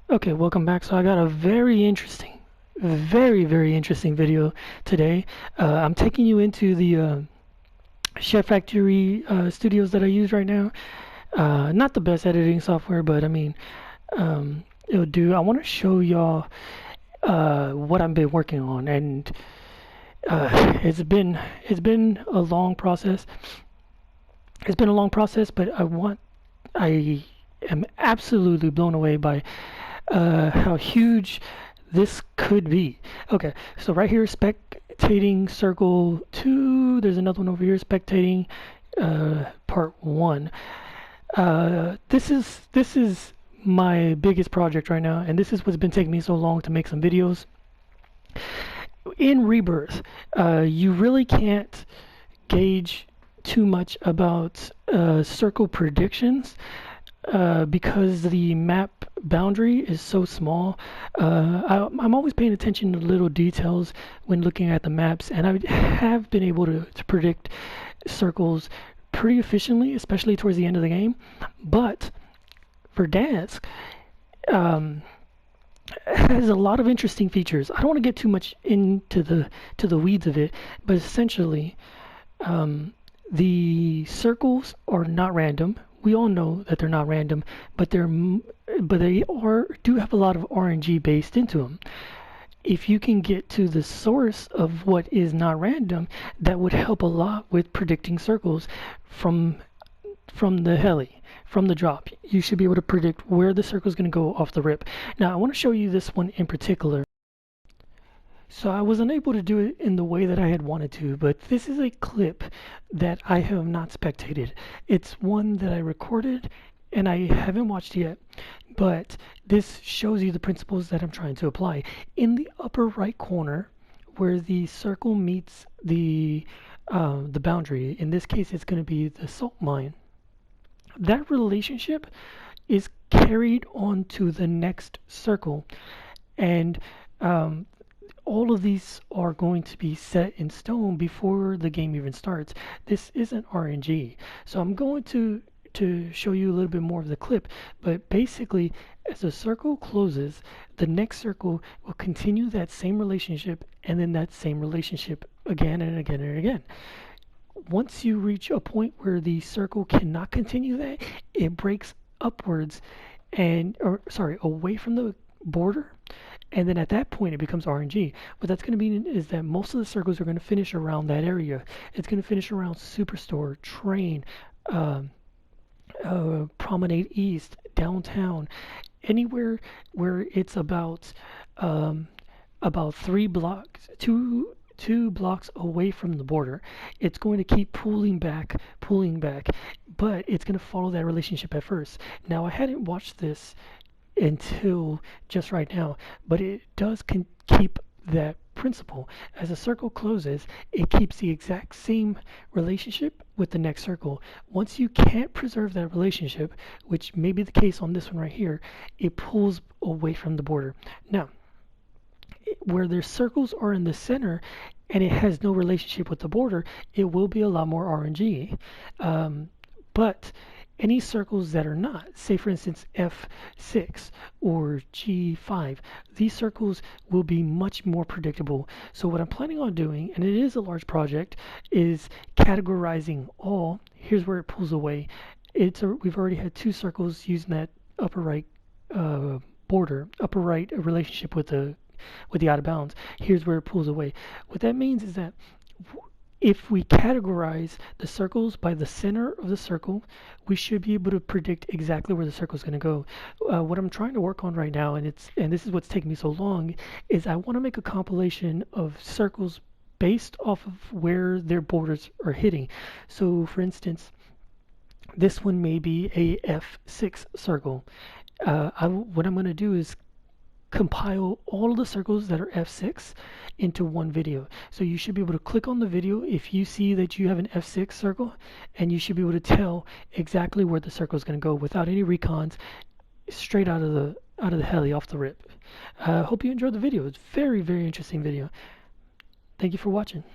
Okay, welcome back. So I got a very interesting video today. I'm taking you into the Chef Factory studios that I use right now. Not the best editing software, but I mean, it'll do. I want to show y'all what I've been working on, and it's been a long process. It's been a long process, but I am absolutely blown away by how huge this could be. Okay, so right here, spectating circle 2. There's another one over here, spectating part 1. This is my biggest project right now, and this is what's been taking me so long to make some videos. In Rebirth, you really can't gauge too much about circle predictions because the map boundary is so small. I'm always paying attention to little details when looking at the maps, and I have been able to predict circles pretty efficiently, especially towards the end of the game. But Verdansk has a lot of interesting features. I don't want to get too much into the weeds of it, but essentially, the circles are not random. We all know that they're not random, but they do have a lot of RNG based into them. If you can get to the source of what is not random, that would help a lot with predicting circles from the heli, from the drop. You should be able to predict where the circle is going to go off the rip. Now, I want to show you this one in particular. So I was unable to do it in the way that I had wanted to, but this is a clip that I have not spectated. It's one that I recorded and I haven't watched yet, but this shows you the principles that I'm trying to apply. In the upper right corner, where the circle meets the boundary, in this case it's going to be the salt mine, that relationship is carried on to the next circle, and all of these are going to be set in stone before the game even starts. This isn't RNG. So I'm going to show you a little bit more of the clip, but basically as the circle closes, the next circle will continue that same relationship, and then that same relationship again and again and again. Once you reach a point where the circle cannot continue that, it breaks upwards away from the border, and then at that point it becomes RNG. What that's going to mean is that most of the circles are going to finish around that area. It's going to finish around Superstore, Train, Promenade East, downtown, anywhere where it's about 3 blocks, two blocks away from the border. It's going to keep pulling back, but it's going to follow that relationship at first. Now, I hadn't watched this until just right now, but it does keep that principle. As a circle closes, it keeps the exact same relationship with the next circle. Once you can't preserve that relationship, which may be the case on this one right here, it pulls away from the border. Now, where their circles are in the center and it has no relationship with the border, it will be a lot more RNG. But any circles that are not, say for instance F6 or G5, these circles will be much more predictable. So what I'm planning on doing, and it is a large project, is categorizing all. Here's where it pulls away. We've already had 2 circles using that upper right upper right relationship with the out of bounds. Here's where it pulls away. What that means is that if we categorize the circles by the center of the circle, we should be able to predict exactly where the circle is going to go. What I'm trying to work on right now, and this is what's taking me so long, is I want to make a compilation of circles based off of where their borders are hitting. So, for instance, this one may be a F6 circle. What I'm going to do is compile all of the circles that are F6 into one video. So you should be able to click on the video if you see that you have an F6 circle, and you should be able to tell exactly where the circle is going to go without any recons, straight out of the heli off the rip. Hope you enjoyed the video. It's very, very interesting video. Thank you for watching.